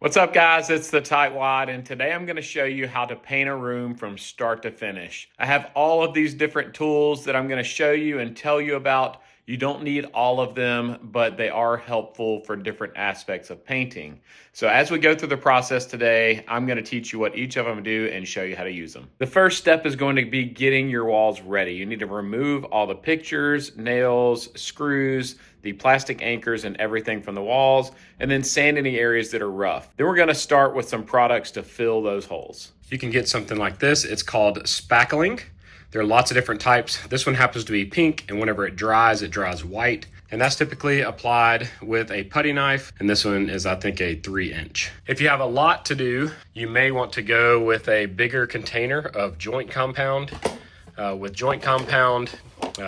What's up, guys? It's the Tightwaddiy, and today I'm going to show you how to paint a room from start to finish. I have all of these different tools that I'm going to show you and tell you about. You don't need all of them, but they are helpful for different aspects of painting. So as we go through the process today, I'm going to teach you what each of them do and show you how to use them. The first step is going to be getting your walls ready. You need to remove all the pictures, nails, screws, the plastic anchors and everything from the walls, and then sand any areas that are rough. Then we're going to start with some products to fill those holes. You can get something like this. It's called spackling. There are lots of different types. This one happens to be pink, and whenever it dries white. And that's typically applied with a putty knife. And this one is, I think, a 3-inch. If you have a lot to do, you may want to go with a bigger container of joint compound. With joint compound,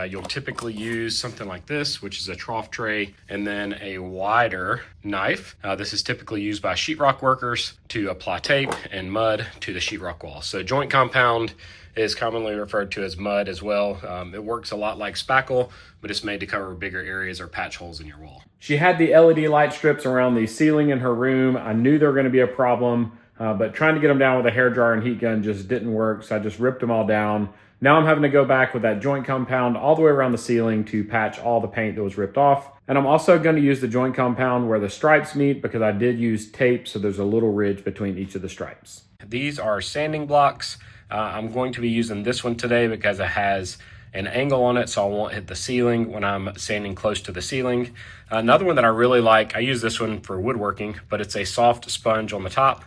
you'll typically use something like this, which is a trough tray, and then a wider knife. This is typically used by sheetrock workers to apply tape and mud to the sheetrock wall. So joint compound is commonly referred to as mud as well. It works a lot like spackle, but it's made to cover bigger areas or patch holes in your wall. She had the LED light strips around the ceiling in her room. I knew they were going to be a problem, but trying to get them down with a hairdryer and heat gun just didn't work, so I just ripped them all down. Now I'm having to go back with that joint compound all the way around the ceiling to patch all the paint that was ripped off. And I'm also going to use the joint compound where the stripes meet because I did use tape, so there's a little ridge between each of the stripes. These are sanding blocks. I'm going to be using this one today because it has an angle on it, so I won't hit the ceiling when I'm sanding close to the ceiling. Another one that I really like, I use this one for woodworking, but it's a soft sponge on the top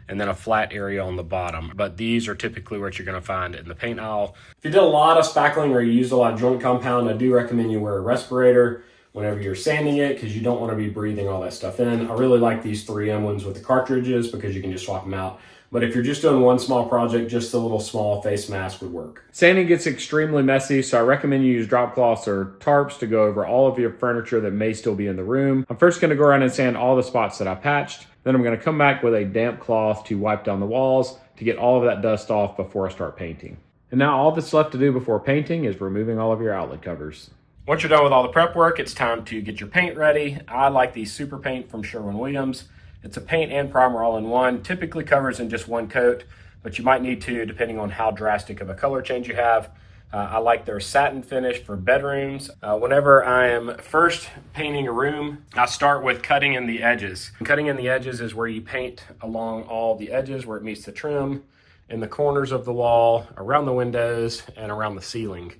and then a flat area on the bottom. But these are typically what you're gonna find in the paint aisle. If you did a lot of spackling or you used a lot of joint compound, I do recommend you wear a respirator whenever you're sanding it because you don't wanna be breathing all that stuff in. I really like these 3M ones with the cartridges because you can just swap them out. But if you're just doing one small project, just a little small face mask would work. Sanding gets extremely messy, so I recommend you use drop cloths or tarps to go over all of your furniture that may still be in the room. I'm first gonna go around and sand all the spots that I patched. Then I'm gonna come back with a damp cloth to wipe down the walls to get all of that dust off before I start painting. And now all that's left to do before painting is removing all of your outlet covers. Once you're done with all the prep work, it's time to get your paint ready. I like the Super Paint from Sherwin-Williams. It's a paint and primer all in one, typically covers in just one coat, but you might need to depending on how drastic of a color change you have. I like their satin finish for bedrooms. Whenever I am first painting a room, I start with cutting in the edges. Cutting in the edges is where you paint along all the edges where it meets the trim, in the corners of the wall, around the windows, and around the ceiling.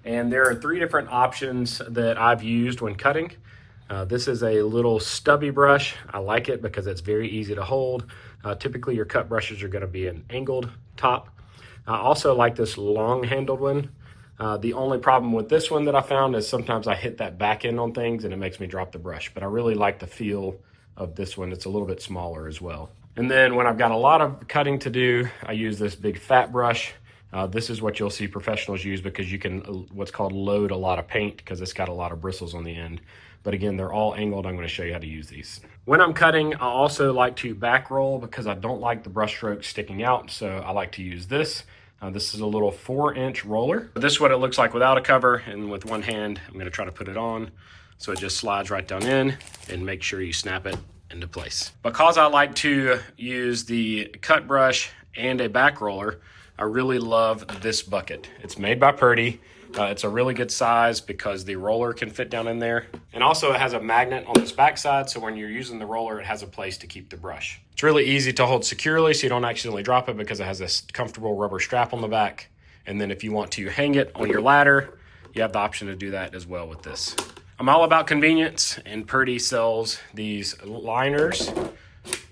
And there are 3 different options that I've used when cutting. This is a little stubby brush. I like it because it's very easy to hold. Typically your cut brushes are gonna be an angled top. I also like this long handled one. The only problem with this one that I found is sometimes I hit that back end on things and it makes me drop the brush, but I really like the feel of this one. It's a little bit smaller as well. And then when I've got a lot of cutting to do, I use this big fat brush. This is what you'll see professionals use because you can what's called load a lot of paint because it's got a lot of bristles on the end. But again, they're all angled. I'm going to show you how to use these. When I'm cutting, I also like to back roll because I don't like the brush strokes sticking out. So I like to use this. This is a little 4-inch roller. This is what it looks like without a cover. And with one hand, I'm going to try to put it on. So it just slides right down in and make sure you snap it into place. Because I like to use the cut brush and a back roller, I really love this bucket. It's made by Purdy. It's a really good size because the roller can fit down in there. And also it has a magnet on this back side, so when you're using the roller, it has a place to keep the brush. It's really easy to hold securely so you don't accidentally drop it because it has this comfortable rubber strap on the back. And then if you want to hang it on your ladder, you have the option to do that as well with this. I'm all about convenience, and Purdy sells these liners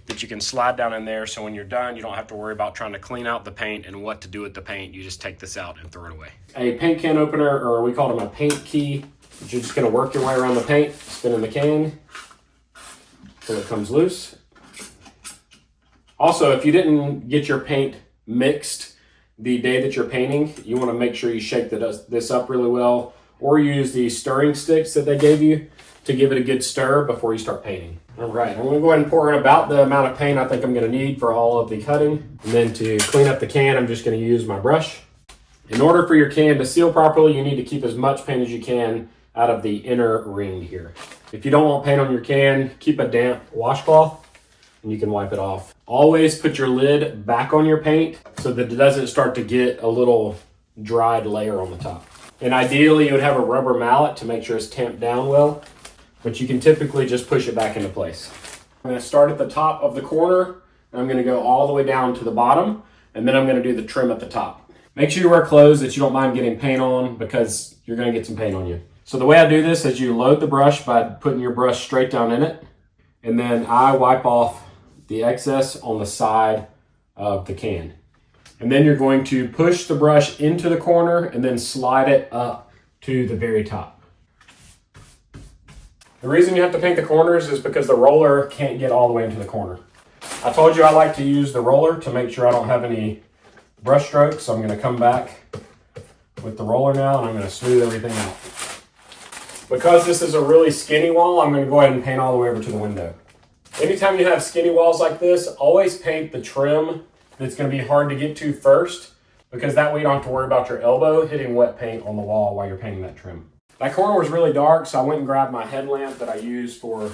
that you can slide down in there, so when you're done, you don't have to worry about trying to clean out the paint and what to do with the paint. You just take this out and throw it away. A paint can opener, or we call them a paint key. You're just gonna work your way around the paint, spinning the can until it comes loose. Also, if you didn't get your paint mixed the day that you're painting, you wanna make sure you shake this up really well, or use the stirring sticks that they gave you to give it a good stir before you start painting. All right, I'm gonna go ahead and pour in about the amount of paint I think I'm gonna need for all of the cutting. And then to clean up the can, I'm just gonna use my brush. In order for your can to seal properly, you need to keep as much paint as you can out of the inner ring here. If you don't want paint on your can, keep a damp washcloth and you can wipe it off. Always put your lid back on your paint so that it doesn't start to get a little dried layer on the top. And ideally you would have a rubber mallet to make sure it's tamped down well, but you can typically just push it back into place. I'm going to start at the top of the corner, and I'm going to go all the way down to the bottom, and then I'm going to do the trim at the top. Make sure you wear clothes that you don't mind getting paint on, because you're going to get some paint on you. So the way I do this is you load the brush by putting your brush straight down in it, and then I wipe off the excess on the side of the can. And then you're going to push the brush into the corner and then slide it up to the very top. The reason you have to paint the corners is because the roller can't get all the way into the corner. I told you I like to use the roller to make sure I don't have any brush strokes, so I'm going to come back with the roller now and I'm going to smooth everything out. Because this is a really skinny wall, I'm going to go ahead and paint all the way over to the window. Anytime you have skinny walls like this, always paint the trim that's going to be hard to get to first, because that way you don't have to worry about your elbow hitting wet paint on the wall while you're painting that trim. That corner was really dark, so I went and grabbed my headlamp that I use for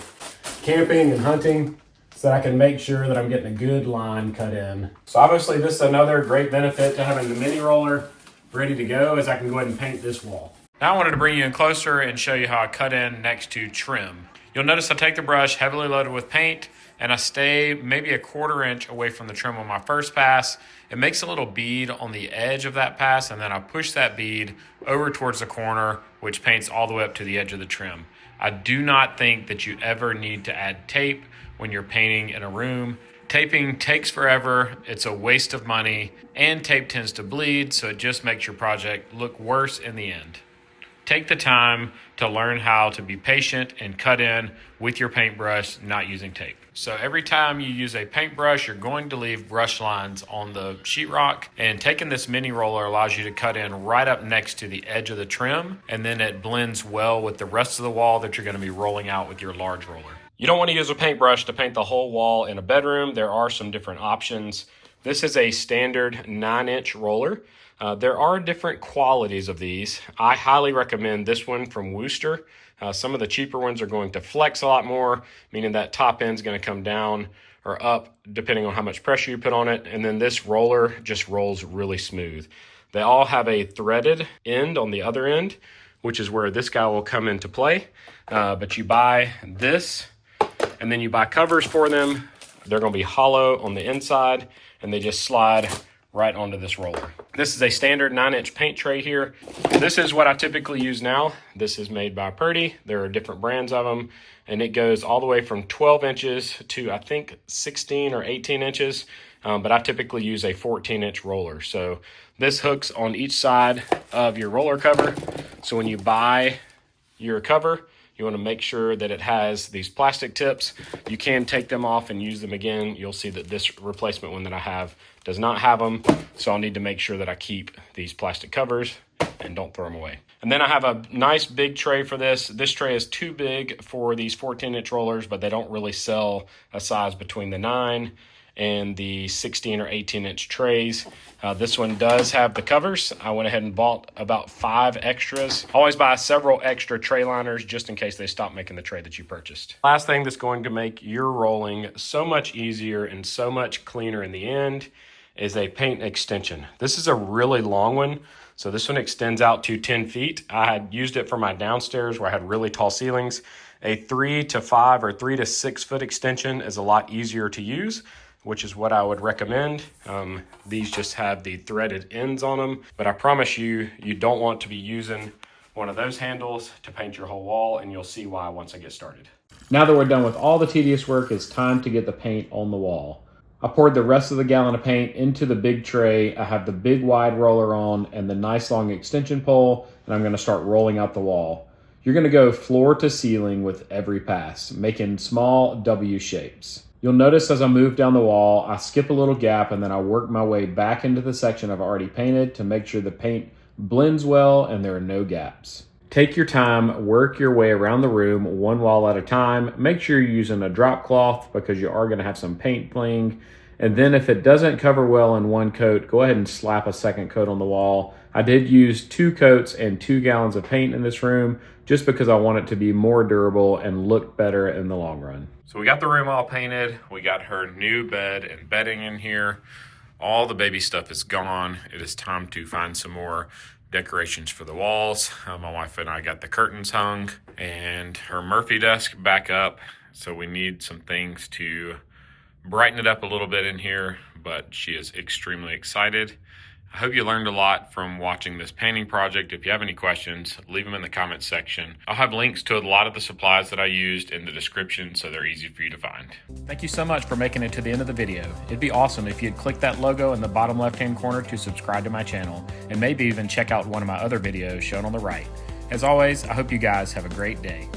camping and hunting so that I can make sure that I'm getting a good line cut in. So obviously this is another great benefit to having the mini roller ready to go, is I can go ahead and paint this wall. Now I wanted to bring you in closer and show you how I cut in next to trim. You'll notice I take the brush heavily loaded with paint and I stay maybe a 1/4 inch away from the trim on my first pass. It makes a little bead on the edge of that pass, and then I push that bead over towards the corner, which paints all the way up to the edge of the trim. I do not think that you ever need to add tape when you're painting in a room. Taping takes forever, it's a waste of money, and tape tends to bleed, so it just makes your project look worse in the end. Take the time to learn how to be patient and cut in with your paintbrush, not using tape. So every time you use a paintbrush, you're going to leave brush lines on the sheetrock, and taking this mini roller allows you to cut in right up next to the edge of the trim, and then it blends well with the rest of the wall that you're going to be rolling out with your large roller. You don't want to use a paintbrush to paint the whole wall in a bedroom. There are some different options. This is a standard 9-inch roller. There are different qualities of these. I highly recommend this one from Wooster. Some of the cheaper ones are going to flex a lot more, meaning that top end's going to come down or up depending on how much pressure you put on it. And then this roller just rolls really smooth. They all have a threaded end on the other end, which is where this guy will come into play. But you buy this, and then you buy covers for them. They're going to be hollow on the inside, and they just slide right onto this roller. This is a standard 9-inch paint tray here. This is what I typically use now. This is made by Purdy. There are different brands of them, and it goes all the way from 12 inches to I think 16 or 18 inches, but I typically use a 14-inch roller. So this hooks on each side of your roller cover. So when you buy your cover, you want to make sure that it has these plastic tips. You can take them off and use them again. You'll see that this replacement one that I have does not have them, so I'll need to make sure that I keep these plastic covers and don't throw them away. And then I have a nice big tray for this. This tray is too big for these 14-inch rollers, but they don't really sell a size between the 9 and the 16 or 18-inch trays. This one does have the covers. I went ahead and bought about 5 extras. Always buy several extra tray liners just in case they stop making the tray that you purchased. Last thing that's going to make your rolling so much easier and so much cleaner in the end is a paint extension. This is a really long one. So this one extends out to 10 feet. I had used it for my downstairs where I had really tall ceilings. A 3 to 5 or 3 to 6 foot extension is a lot easier to use, which is what I would recommend. These just have the threaded ends on them, but I promise you, you don't want to be using one of those handles to paint your whole wall, and you'll see why once I get started. Now that we're done with all the tedious work, it's time to get the paint on the wall. I poured the rest of the gallon of paint into the big tray. I have the big wide roller on and the nice long extension pole, and I'm going to start rolling out the wall. You're going to go floor to ceiling with every pass, making small W shapes. You'll notice as I move down the wall, I skip a little gap and then I work my way back into the section I've already painted to make sure the paint blends well and there are no gaps. Take your time, work your way around the room one wall at a time. Make sure you're using a drop cloth because you are going to have some paint fling. And then if it doesn't cover well in one coat, go ahead and slap a second coat on the wall. I did use 2 coats and 2 gallons of paint in this room just because I want it to be more durable and look better in the long run. So we got the room all painted. We got her new bed and bedding in here. All the baby stuff is gone. It is time to find some more decorations for the walls. My wife and I got the curtains hung and her Murphy desk back up. So we need some things to brighten it up a little bit in here, but she is extremely excited. I hope you learned a lot from watching this painting project. If you have any questions, leave them in the comments section. I'll have links to a lot of the supplies that I used in the description, so they're easy for you to find. Thank you so much for making it to the end of the video. It'd be awesome if you'd click that logo in the bottom left-hand corner to subscribe to my channel, and maybe even check out one of my other videos shown on the right. As always, I hope you guys have a great day.